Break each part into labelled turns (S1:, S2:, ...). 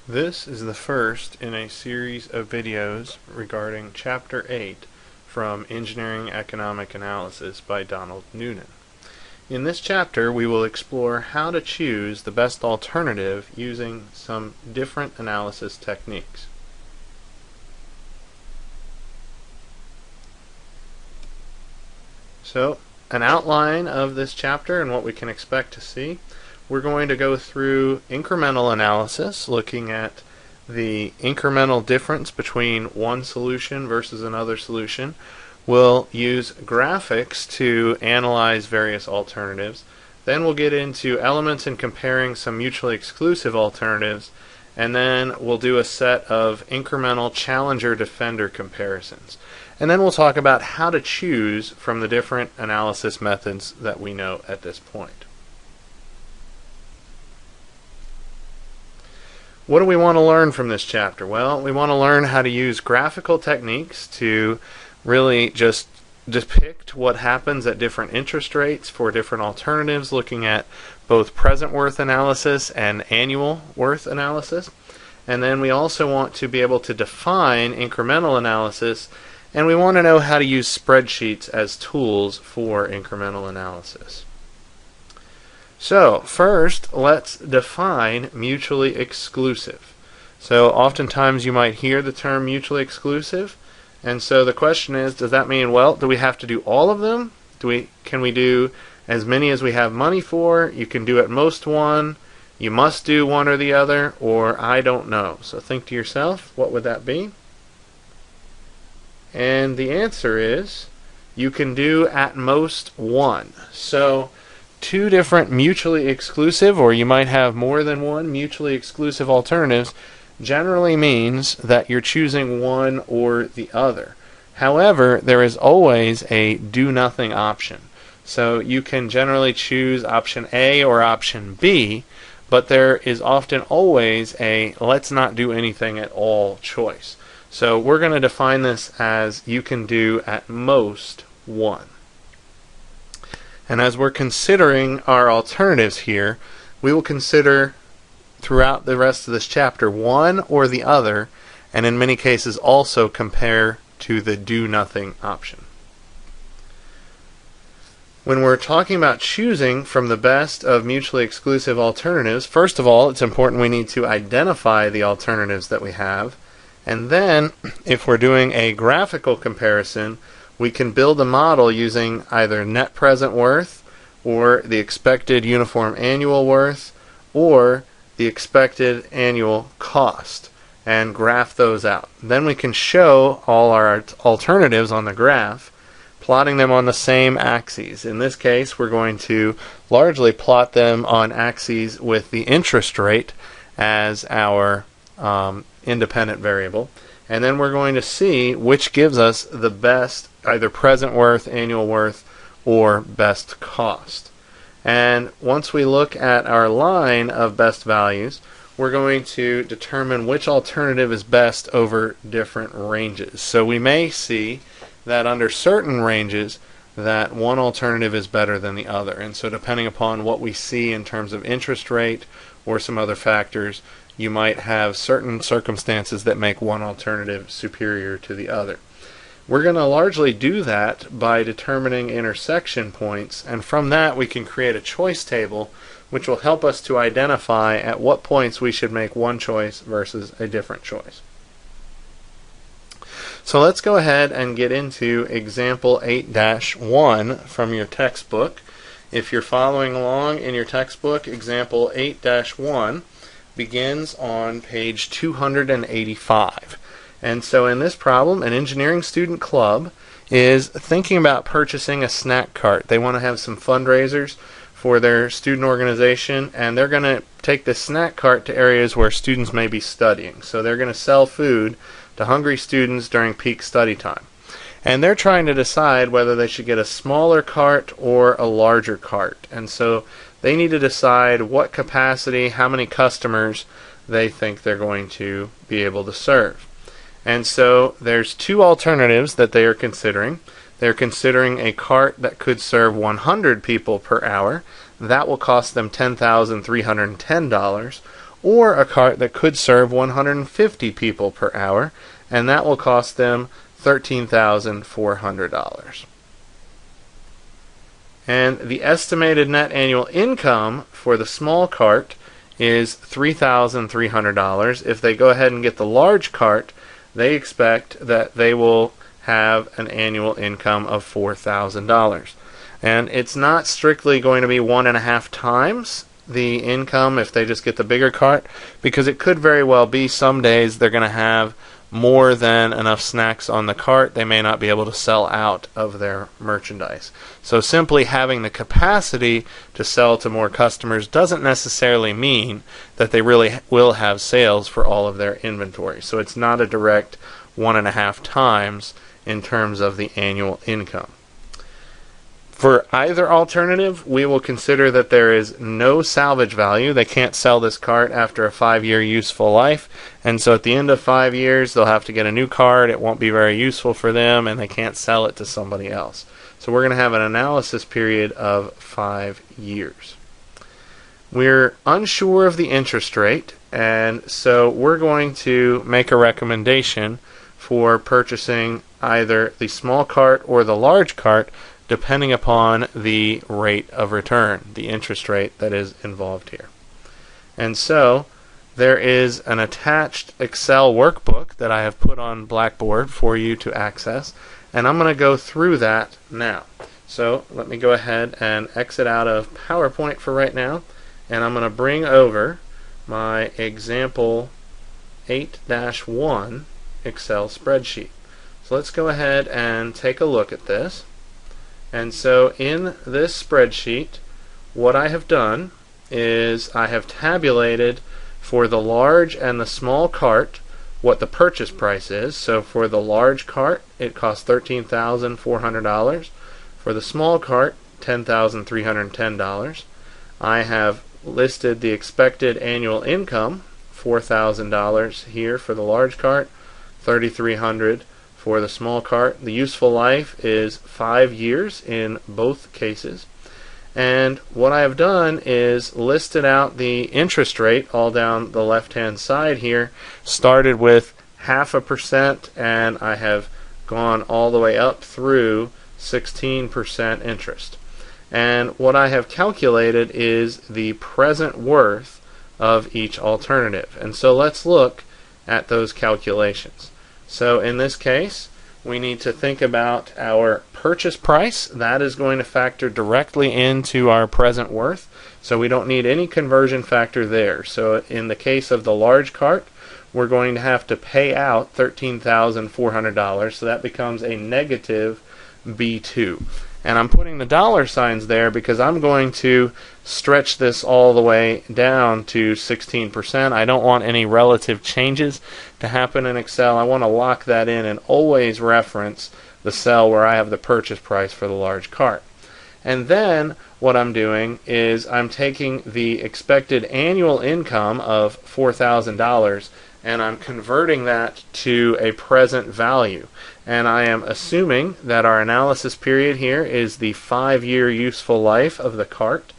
S1: This is the first in a series of videos regarding Chapter 8 from Engineering Economic Analysis by Donald Noonan. In this chapter we will explore how to choose the best alternative using some different analysis techniques. So, an outline of this chapter and what we can expect to see. We're going to go through incremental analysis, looking at the incremental difference between one solution versus another solution. We'll use graphics to analyze various alternatives. Then we'll get into elements and comparing some mutually exclusive alternatives. And then we'll do a set of incremental challenger-defender comparisons. And then we'll talk about how to choose from the different analysis methods that we know at this point. What do we want to learn from this chapter? Well, we want to learn how to use graphical techniques to really just depict what happens at different interest rates for different alternatives, looking at both present worth analysis and annual worth analysis. And then we also want to be able to define incremental analysis, and we want to know how to use spreadsheets as tools for incremental analysis. So, first, let's define mutually exclusive. So, oftentimes you might hear the term mutually exclusive, and so the question is, does that mean, well, do we have to do all of them? Can we do as many as we have money for? You can do at most one, you must do one or the other, or I don't know. So think to yourself, what would that be? And the answer is, you can do at most one. So, two different mutually exclusive, or you might have more than one mutually exclusive alternatives, generally means that you're choosing one or the other. However, there is always a do-nothing option. So you can generally choose option A or option B, but there is often always a let's not do anything at all choice. So we're going to define this as you can do at most one. And as we're considering our alternatives here, we will consider throughout the rest of this chapter one or the other, and in many cases also compare to the do-nothing option. When we're talking about choosing from the best of mutually exclusive alternatives, first of all, it's important we need to identify the alternatives that we have, and then if we're doing a graphical comparison, we can build a model using either net present worth or the expected uniform annual worth or the expected annual cost and graph those out. Then we can show all our alternatives on the graph, plotting them on the same axes. In this case, we're going to largely plot them on axes with the interest rate as our independent variable. And then we're going to see which gives us the best either present worth, annual worth, or best cost. And once we look at our line of best values, we're going to determine which alternative is best over different ranges. So we may see that under certain ranges that one alternative is better than the other. And so depending upon what we see in terms of interest rate or some other factors, you might have certain circumstances that make one alternative superior to the other. We're going to largely do that by determining intersection points, and from that we can create a choice table which will help us to identify at what points we should make one choice versus a different choice. So let's go ahead and get into example 8-1 from your textbook. If you're following along in your textbook, example 8-1 begins on page 285. And so in this problem, an engineering student club is thinking about purchasing a snack cart. They want to have some fundraisers for their student organization, and they're going to take this snack cart to areas where students may be studying. So they're going to sell food to hungry students during peak study time. And they're trying to decide whether they should get a smaller cart or a larger cart. And so they need to decide what capacity, how many customers they think they're going to be able to serve. And so there's two alternatives that they are considering. They're considering a cart that could serve 100 people per hour. That will cost them $10,310. or a cart that could serve 150 people per hour, and that will cost them $13,400. And the estimated net annual income for the small cart is $3,300. If they go ahead and get the large cart, they expect that they will have an annual income of $4,000. And it's not strictly going to be 1.5 times the income if they just get the bigger cart, because it could very well be some days they're going to have more than enough snacks on the cart. They may not be able to sell out of their merchandise. So simply having the capacity to sell to more customers doesn't necessarily mean that they really will have sales for all of their inventory. So it's not a direct 1.5 times in terms of the annual income. For either alternative, we will consider that there is no salvage value. They can't sell this cart after a 5-year useful life, and so at the end of 5 years they'll have to get a new cart. It won't be very useful for them, and they can't sell it to somebody else. So we're going to have an analysis period of 5 years. We're unsure of the interest rate, and so we're going to make a recommendation for purchasing either the small cart or the large cart, depending upon the rate of return, the interest rate that is involved here. And so there is an attached Excel workbook that I have put on Blackboard for you to access, and I'm going to go through that now. So let me go ahead and exit out of PowerPoint for right now, and I'm going to bring over my example 8-1 Excel spreadsheet. So let's go ahead and take a look at this. And so in this spreadsheet, what I have done is I have tabulated for the large and the small cart what the purchase price is. So for the large cart, it costs $13,400. For the small cart, $10,310. I have listed the expected annual income, $4,000 here for the large cart, $3,300 for the small cart. The useful life is 5 years in both cases. And what I have done is listed out the interest rate all down the left-hand side here. Started with 0.5%, and I have gone all the way up through 16% interest. And what I have calculated is the present worth of each alternative. And so let's look at those calculations. So in this case, we need to think about our purchase price. That is going to factor directly into our present worth. So we don't need any conversion factor there. So in the case of the large cart, we're going to have to pay out $13,400. So that becomes a negative B2. And I'm putting the dollar signs there because I'm going to stretch this all the way down to 16%. I don't want any relative changes to happen in Excel. I want to lock that in and always reference the cell where I have the purchase price for the large cart. And then what I'm doing is I'm taking the expected annual income of $4,000 and I'm converting that to a present value. And I am assuming that our analysis period here is the 5-year useful life of the cart.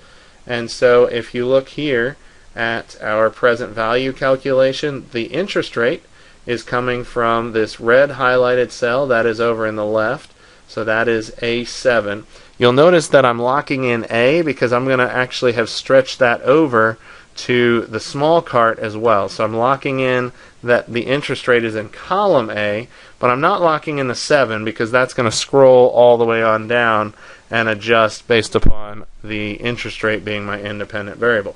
S1: And so if you look here at our present value calculation, the interest rate is coming from this red highlighted cell that is over in the left. So that is A7. You'll notice that I'm locking in A because I'm going to actually have stretched that over to the small cart as well. So I'm locking in that the interest rate is in column A, but I'm not locking in the 7 because that's going to scroll all the way on down and adjust based upon the interest rate being my independent variable.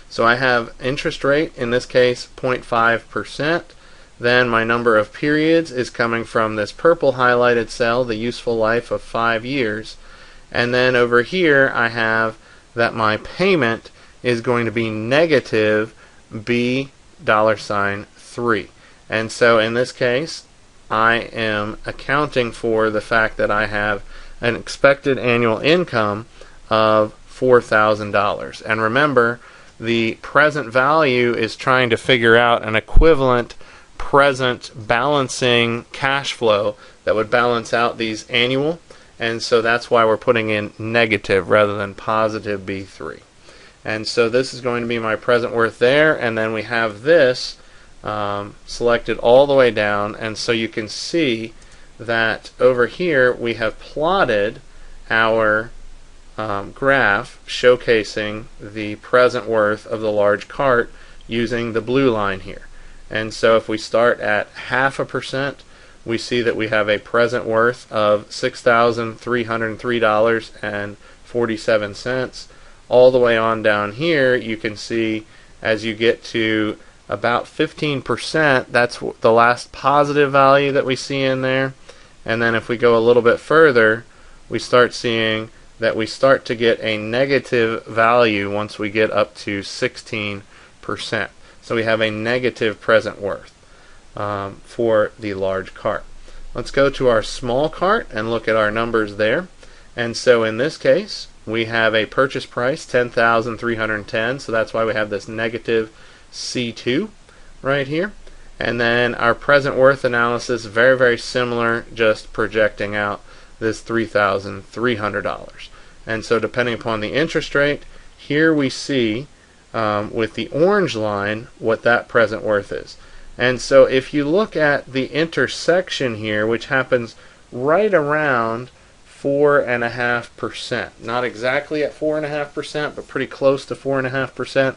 S1: So I have interest rate, in this case 0.5%. Then my number of periods is coming from this purple highlighted cell, the useful life of 5 years. And then over here I have that my payment is going to be negative $3. And so in this case, I am accounting for the fact that I have an expected annual income of $4,000. And remember, the present value is trying to figure out an equivalent present balancing cash flow that would balance out these annual. And so that's why we're putting in negative rather than positive B3. And so this is going to be my present worth there, and then we have this selected all the way down, and so you can see that over here we have plotted our graph showcasing the present worth of the large cart using the blue line here. And so if we start at 0.5%, we see that we have a present worth of $6,303.47. All the way on down here, you can see as you get to about 15%, that's the last positive value that we see in there. And then if we go a little bit further, we start seeing that we start to get a negative value once we get up to 16%. So we have a negative present worth for the large cart. Let's go to our small cart and look at our numbers there. And so in this case, we have a purchase price $10,310, so that's why we have this negative C2 right here. And then our present worth analysis, very, very similar, just projecting out this $3,300. And so depending upon the interest rate, here we see with the orange line what that present worth is. And so if you look at the intersection here, which happens right around 4.5%, not exactly at 4.5%, but pretty close to 4.5%,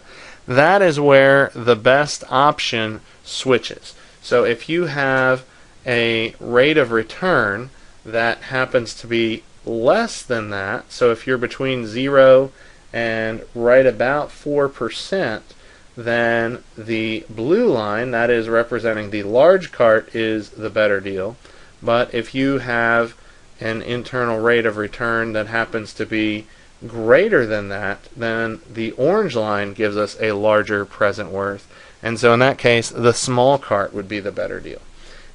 S1: that is where the best option switches. So if you have a rate of return that happens to be less than that, so if you're between 0 and right about 4%, then the blue line, that is representing the large cart, is the better deal. But if you have an internal rate of return that happens to be greater than that, then the orange line gives us a larger present worth. And so in that case, the small cart would be the better deal.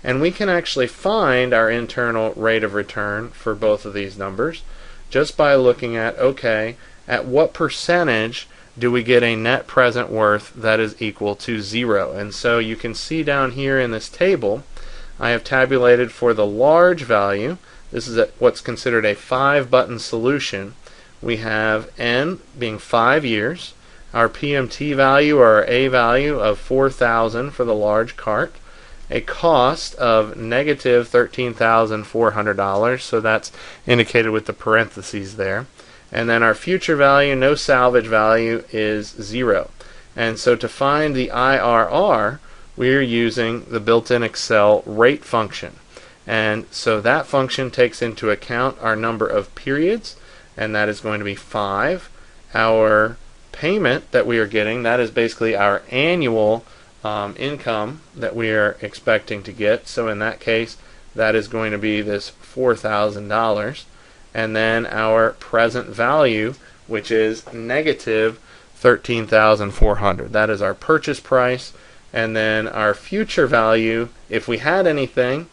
S1: And we can actually find our internal rate of return for both of these numbers just by looking at, okay, at what percentage do we get a net present worth that is equal to 0? And so you can see down here in this table, I have tabulated for the large value. This is what's considered a 5-button solution. We have N being 5 years, our PMT value or our A value of 4,000 for the large cart, a cost of negative $13,400, so that's indicated with the parentheses there. And then our future value, no salvage value, is 0. And so to find the IRR, we're using the built-in Excel rate function. And so that function takes into account our number of periods, and that is going to be 5. Our payment that we are getting, that is basically our annual income that we are expecting to get. So in that case, that is going to be this $4,000. And then our present value, which is negative $13,400. That is our purchase price. And then our future value, if we had anything,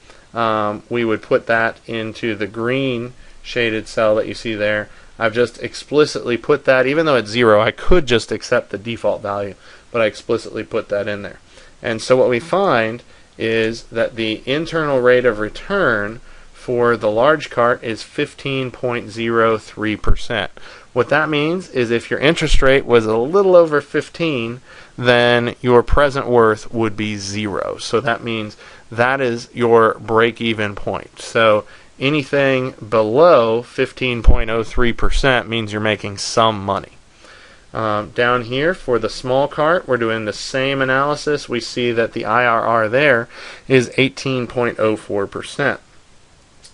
S1: we would put that into the green shaded cell that you see there. I've just explicitly put that, even though it's 0, I could just accept the default value, but I explicitly put that in there. And so what we find is that the internal rate of return for the large cart is 15.03%. What that means is if your interest rate was a little over 15, then your present worth would be 0. So that means that is your break-even point. So anything below 15.03% means you're making some money. Down here for the small cart, we're doing the same analysis. We see that the IRR there is 18.04%.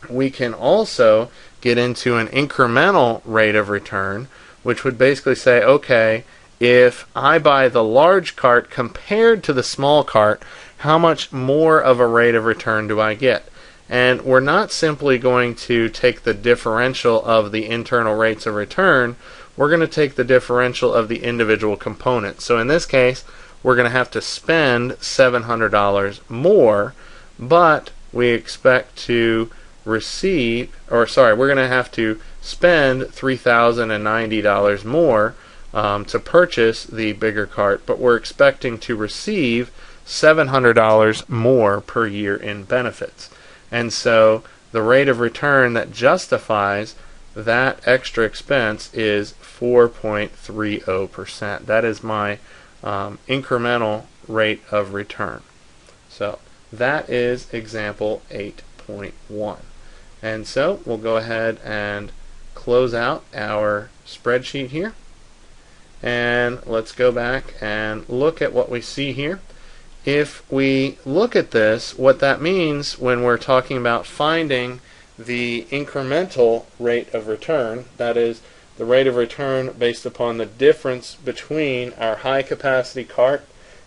S1: We can also get into an incremental rate of return, which would basically say, okay, if I buy the large cart compared to the small cart, how much more of a rate of return do I get? And we're not simply going to take the differential of the internal rates of return, we're going to take the differential of the individual components. So in this case, we're going to have to spend $700 more, but we expect to receive, we're going to have to spend $3,090 more to purchase the bigger cart, but we're expecting to receive $700 more per year in benefits. And so the rate of return that justifies that extra expense is 4.30%. That is my incremental rate of return. So that is example 8.1. And so we'll go ahead and close out our spreadsheet here. And let's go back and look at what we see here. If we look at this, what that means when we're talking about finding the incremental rate of return, that is the rate of return based upon the difference between our high capacity cart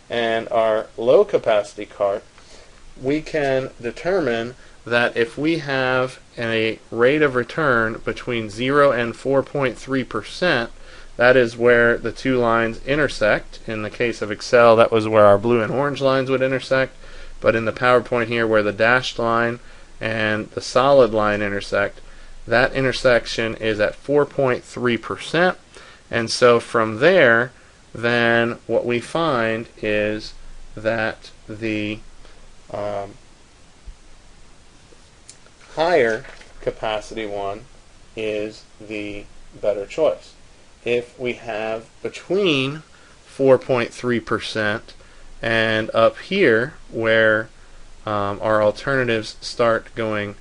S1: and our low capacity cart, we can determine that if we have a rate of return between 0 and 4.3%, that is where the two lines intersect. In the case of Excel, that was where our blue and orange lines would intersect. But in the PowerPoint here, where the dashed line and the solid line intersect, that intersection is at 4.3%. And so from there, then what we find is that the higher capacity one is the better choice. If we have between 4.3% and up here where our alternatives start going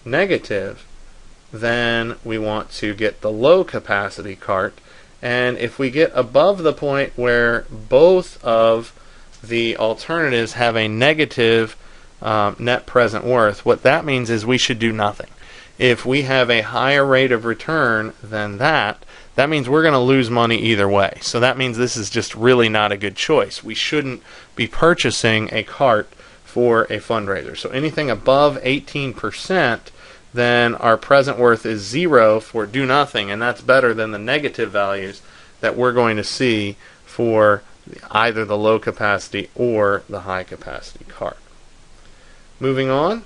S1: negative, then we want to get the low capacity cart. And if we get above the point where both of the alternatives have a negative net present worth, what that means is we should do nothing. If we have a higher rate of return than that means we're going to lose money either way. So that means this is just really not a good choice. We shouldn't be purchasing a cart for a fundraiser. So anything above 18%, then our present worth is 0 for do nothing, and that's better than the negative values that we're going to see for either the low capacity or the high capacity cart. Moving on,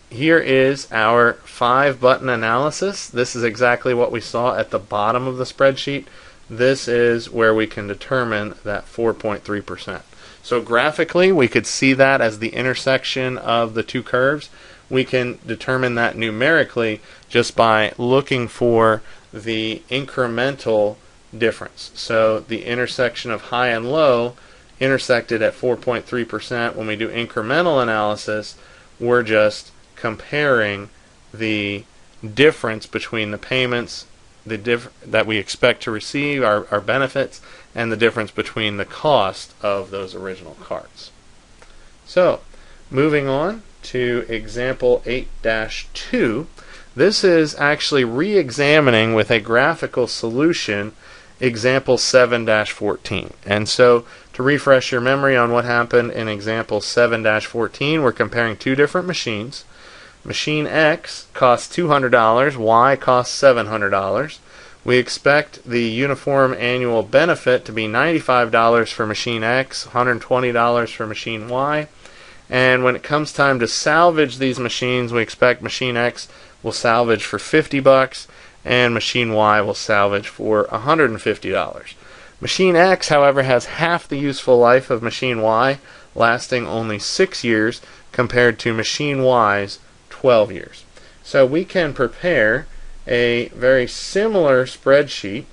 S1: here is our 5-button analysis. This is exactly what we saw at the bottom of the spreadsheet. This is where we can determine that 4.3%. So graphically, we could see that as the intersection of the two curves. We can determine that numerically just by looking for the incremental difference. So the intersection of high and low intersected at 4.3%. When we do incremental analysis, we're just comparing the difference between the payments that we expect to receive, our benefits, and the difference between the cost of those original carts. So, moving on to example 8-2, this is actually re-examining with a graphical solution example 7-14. And so, to refresh your memory on what happened in example 7-14, we're comparing two different machines. Machine X costs $200, Y costs $700. We expect the uniform annual benefit to be $95 for machine X, $120 for machine Y. And when it comes time to salvage these machines, we expect machine X will salvage for $50 and machine Y will salvage for $150. Machine X, however, has half the useful life of machine Y, lasting only 6 years compared to machine Y's 12 years. So we can prepare a very similar spreadsheet,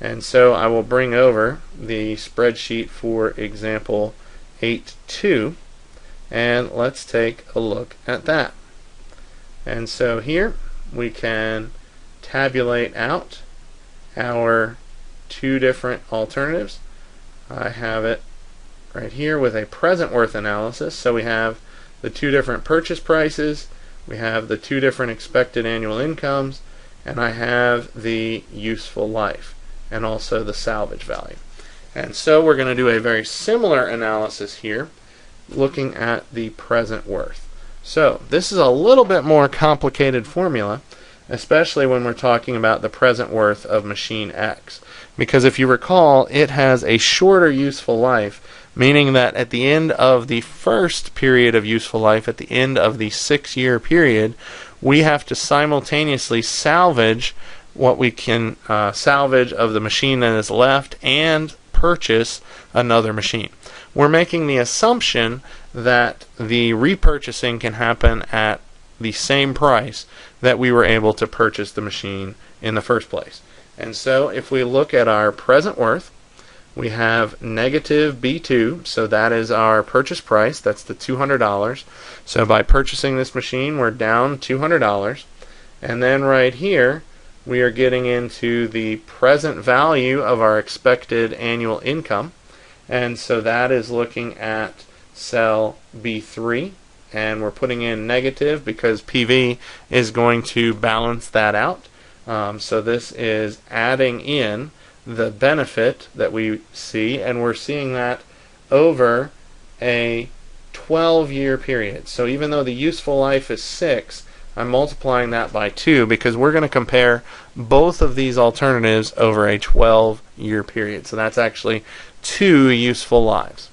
S1: and so I will bring over the spreadsheet for example 8.2, and let's take a look at that. And so here we can tabulate out our two different alternatives. I have it right here with a present worth analysis. So we have the two different purchase prices, we have the two different expected annual incomes, and I have the useful life and also the salvage value. And so we're going to do a very similar analysis here, looking at the present worth. So this is a little bit more complicated formula, especially when we're talking about the present worth of machine X. Because if you recall, it has a shorter useful life, meaning that at the end of the first period of useful life, at the end of the 6-year period, we have to simultaneously salvage what we can salvage of the machine that is left and purchase another machine. We're making the assumption that the repurchasing can happen at the same price that we were able to purchase the machine in the first place. And so if we look at our present worth, we have negative B2, so that is our purchase price, that's the $200. So by purchasing this machine, we're down $200. And then right here, we are getting into the present value of our expected annual income. And so that is looking at cell B3, and we're putting in negative because PV is going to balance that out. So this is adding in the benefit that we see, and we're seeing that over a 12-year period. So even though the useful life is 6, I'm multiplying that by 2 because we're going to compare both of these alternatives over a 12-year period. So that's actually 2 useful lives.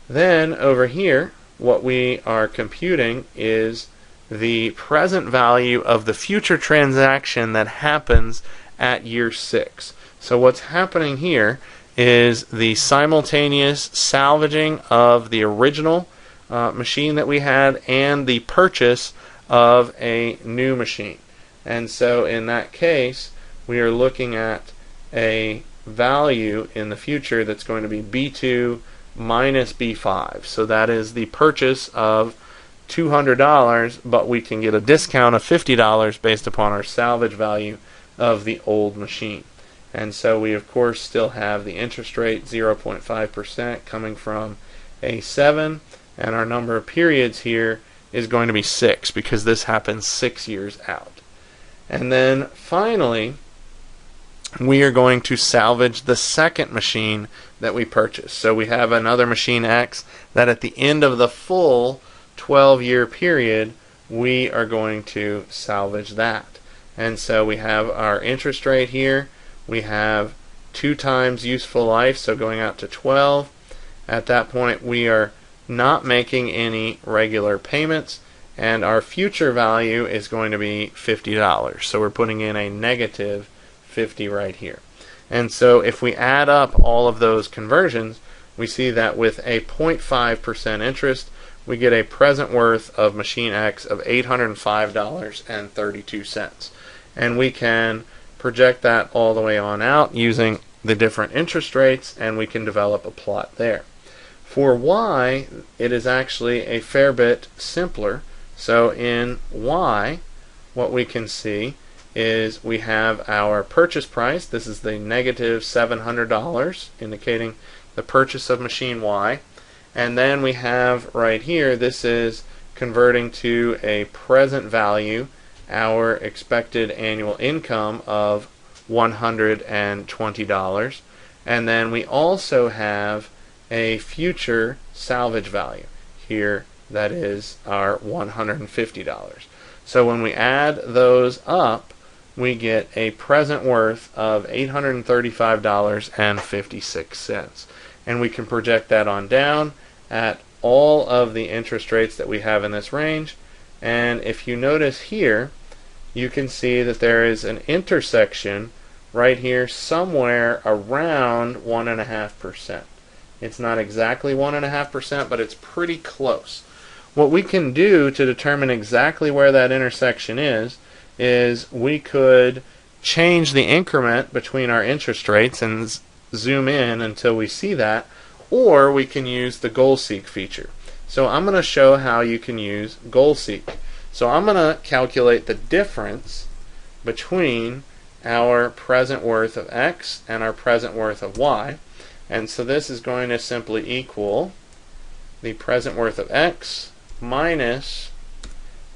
S1: Then over here, what we are computing is the present value of the future transaction that happens at year 6. So what's happening here is the simultaneous salvaging of the original machine that we had and the purchase of a new machine. And so in that case, we are looking at a value in the future that's going to be B2 minus B5. So that is the purchase of $200, but we can get a discount of $50 based upon our salvage value of the old machine. And so we of course still have the interest rate 0.5% coming from A7, and our number of periods here is going to be 6 because this happens 6 years out. And then finally, we are going to salvage the second machine that we purchased. So we have another machine X that at the end of the full 12-year period, we are going to salvage that. And so we have our interest rate here. We have 2 times useful life, so going out to 12. At that point, we are not making any regular payments, and our future value is going to be $50. So we're putting in a negative 50 right here. And so if we add up all of those conversions, we see that with a 0.5% interest, we get a present worth of machine X of $805.32. And we can project that all the way on out using the different interest rates, and we can develop a plot there. For Y, it is actually a fair bit simpler. So in Y, what we can see is we have our purchase price. This is the negative $700, indicating the purchase of machine Y. And then we have right here, this is converting to a present value, our expected annual income of $120. And then we also have a future salvage value here, that is our $150. So when we add those up, we get a present worth of $835.56. And we can project that on down at all of the interest rates that we have in this range. And if you notice here, you can see that there is an intersection right here somewhere around 1.5%. It's not exactly 1.5%, but it's pretty close. What we can do to determine exactly where that intersection is we could change the increment between our interest rates and zoom in until we see that, or we can use the goal seek feature. So I'm going to show how you can use goal seek. So I'm going to calculate the difference between our present worth of X and our present worth of Y. And so this is going to simply equal the present worth of X minus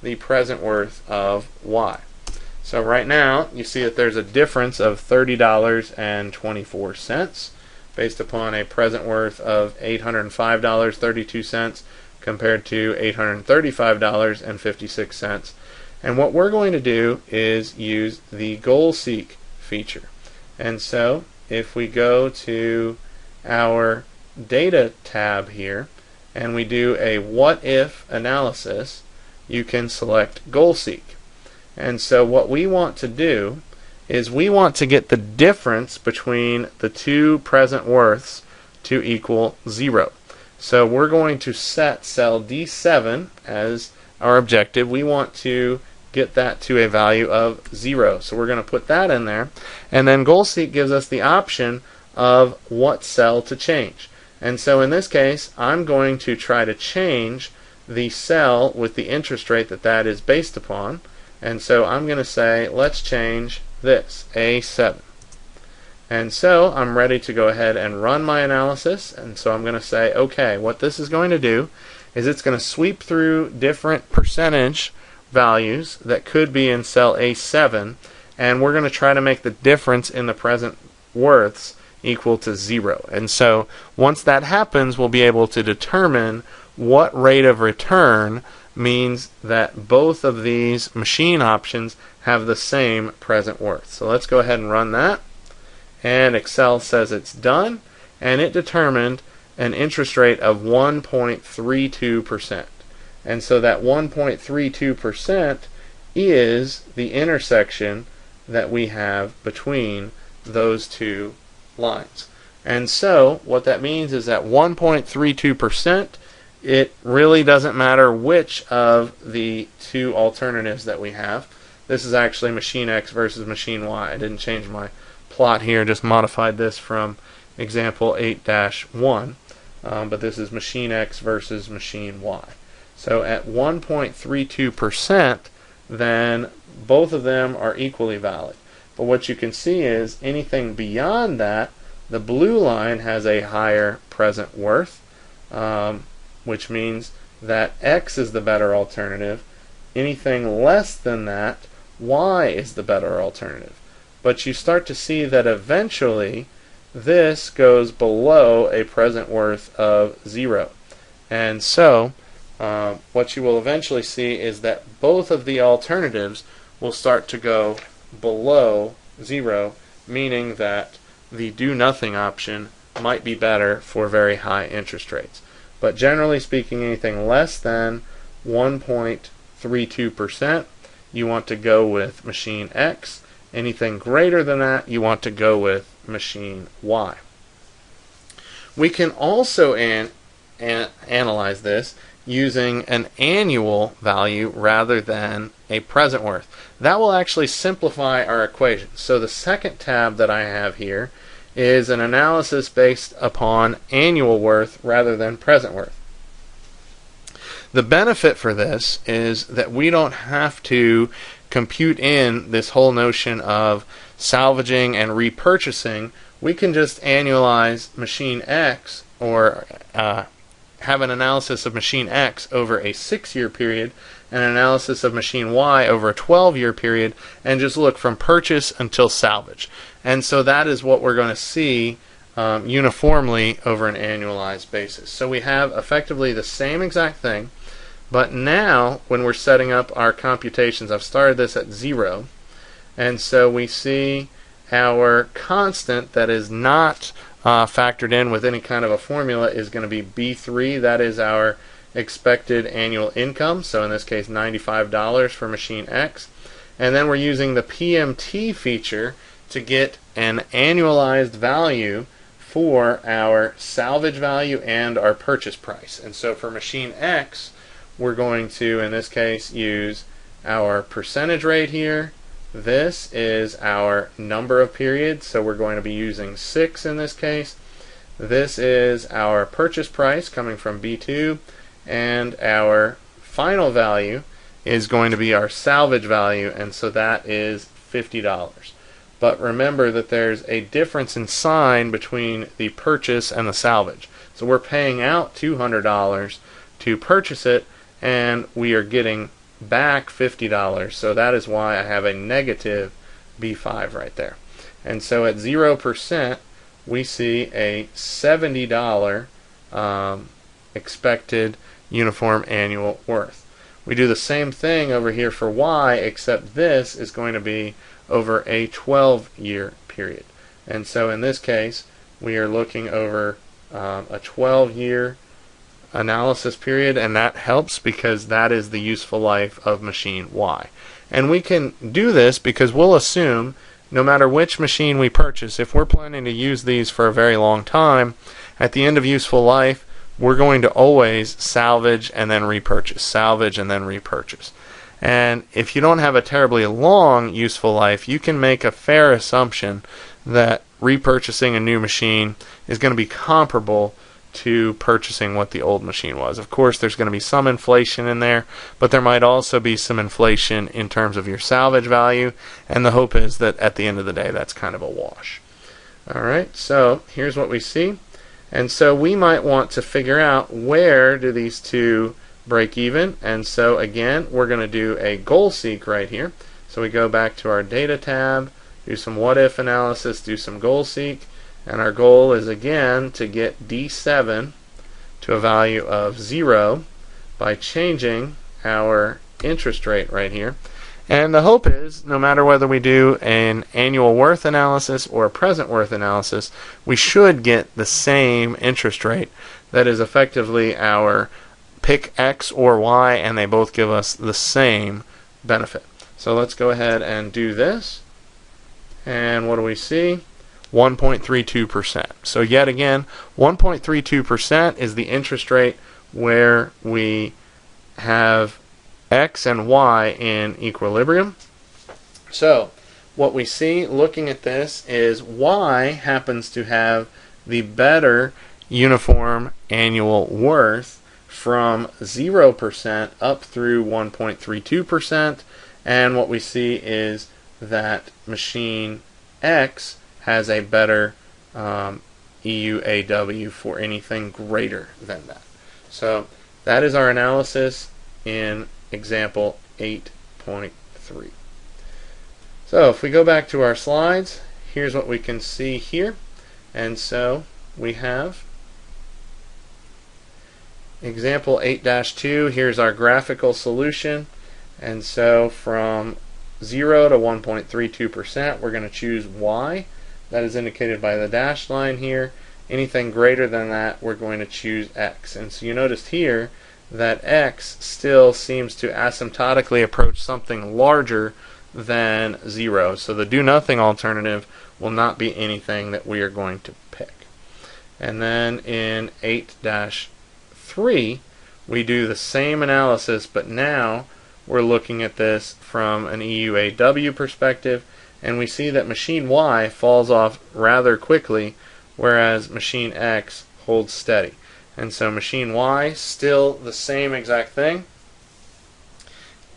S1: the present worth of Y. So right now you see that there's a difference of $30.24 based upon a present worth of $805.32 compared to $835.56. And what we're going to do is use the goal seek feature. And so if we go to our data tab here and we do a what if analysis, you can select goal seek. And so what we want to do is we want to get the difference between the two present worths to equal 0. So we're going to set cell D7 as our objective. We want to get that to a value of 0. So we're going to put that in there. And then GoalSeek gives us the option of what cell to change. And so in this case, I'm going to try to change the cell with the interest rate that is based upon. And so I'm going to say, let's change this, A7. And so I'm ready to go ahead and run my analysis. And so I'm going to say, okay, what this is going to do is it's going to sweep through different percentage values that could be in cell A7, and we're going to try to make the difference in the present worths equal to 0. And so once that happens, we'll be able to determine what rate of return means that both of these machine options have the same present worth. So let's go ahead and run that. And Excel says it's done, and it determined an interest rate of 1.32%. And so that 1.32% is the intersection that we have between those two lines. And so what that means is that 1.32%, it really doesn't matter which of the two alternatives that we have. This is actually machine X versus machine Y. I didn't change my plot here, just modified this from example 8-1. But this is machine X versus machine Y. So at 1.32%, then both of them are equally valid. But what you can see is anything beyond that, the blue line has a higher present worth, which means that X is the better alternative. Anything less than that, Y is the better alternative. But you start to see that eventually this goes below a present worth of 0. And so what you will eventually see is that both of the alternatives will start to go below 0, meaning that the do nothing option might be better for very high interest rates. But generally speaking, anything less than 1.32%, you want to go with machine X. Anything greater than that, you want to go with machine Y. We can also analyze this using an annual value rather than a present worth. That will actually simplify our equation. So the second tab that I have here is an analysis based upon annual worth rather than present worth. The benefit for this is that we don't have to compute in this whole notion of salvaging and repurchasing. We can just annualize machine X, or have an analysis of machine X over a 6-year period and an analysis of machine Y over a 12-year period, and just look from purchase until salvage. And so that is what we're going to see uniformly over an annualized basis. So we have effectively the same exact thing, but now when we're setting up our computations, I've started this at 0, and so we see our constant that is not factored in with any kind of a formula is going to be B3. That is our expected annual income. So in this case, $95 for machine X. And then we're using the PMT feature to get an annualized value for our salvage value and our purchase price. And so for machine X, we're going to, in this case, use our percentage rate here. This is our number of periods, so we're going to be using 6 in this case. This is our purchase price coming from B2, and our final value is going to be our salvage value, and so that is $50. But remember that there's a difference in sign between the purchase and the salvage. So we're paying out $200 to purchase it, and we are getting back $50, so that is why I have a negative B5 right there. And so at 0%, we see a $70 expected uniform annual worth. We do the same thing over here for Y, except this is going to be over a 12-year period. And so in this case, we are looking over a 12-year analysis period, and that helps because that is the useful life of machine Y. And we can do this because we'll assume no matter which machine we purchase, if we're planning to use these for a very long time, at the end of useful life, we're going to always salvage and then repurchase, salvage and then repurchase. And if you don't have a terribly long useful life, you can make a fair assumption that repurchasing a new machine is going to be comparable to purchasing what the old machine was. Of course, there's going to be some inflation in there, but there might also be some inflation in terms of your salvage value, and the hope is that at the end of the day, that's kind of a wash. Alright, so here's what we see. And so we might want to figure out where do these two break even, and so again we're going to do a goal seek right here. So we go back to our data tab, do some what if analysis, do some goal seek, and our goal is again to get D7 to a value of 0 by changing our interest rate right here. And the hope is, no matter whether we do an annual worth analysis or a present worth analysis, we should get the same interest rate. That is effectively our pick X or Y, and they both give us the same benefit. So let's go ahead and do this. And what do we see? 1.32%. So yet again, 1.32% is the interest rate where we have X and Y in equilibrium. So what we see looking at this is Y happens to have the better uniform annual worth from 0% up through 1.32%, and what we see is that machine X has a better EUAW for anything greater than that. So that is our analysis in example 8.3. So if we go back to our slides, here's what we can see here. And so we have example 8-2, here's our graphical solution. And so from 0 to 1.32%, we're going to choose Y. That is indicated by the dashed line here. Anything greater than that, we're going to choose X. And so you noticed here that X still seems to asymptotically approach something larger than 0. So the do nothing alternative will not be anything that we are going to pick. And then in 8-3, we do the same analysis, but now we're looking at this from an EUAW perspective, and we see that machine Y falls off rather quickly, whereas machine X holds steady. And so machine Y, still the same exact thing.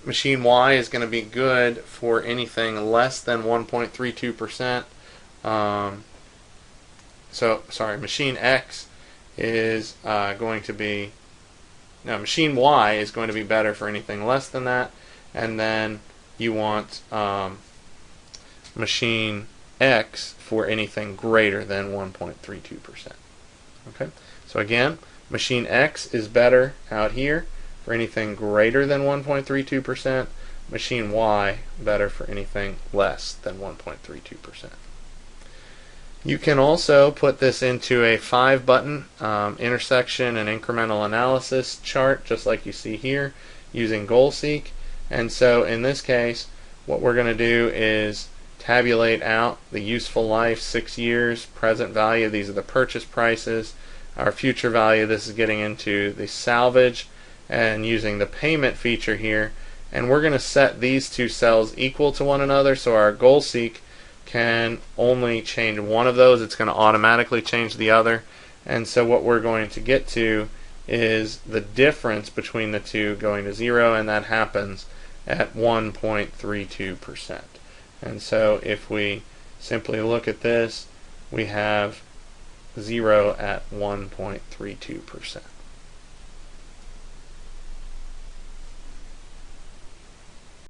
S1: Machine Y is going to be good for anything less than 1.32%. Machine X is going to be, no, machine Y is going to be better for anything less than that, and then you want machine X for anything greater than 1.32%. Okay, so again, machine X is better out here for anything greater than 1.32%. Machine Y better for anything less than 1.32%. You can also put this into a 5-button intersection and incremental analysis chart, just like you see here, using goal seek. And so in this case, what we're going to do is tabulate out the useful life, 6 years, present value, these are the purchase prices, our future value, this is getting into the salvage, and using the payment feature here. And we're going to set these two cells equal to one another, so our goal seek can only change one of those, it's going to automatically change the other. And so what we're going to get to is the difference between the two going to 0, and that happens at 1.32%. And so if we simply look at this, we have 0 at 1.32%.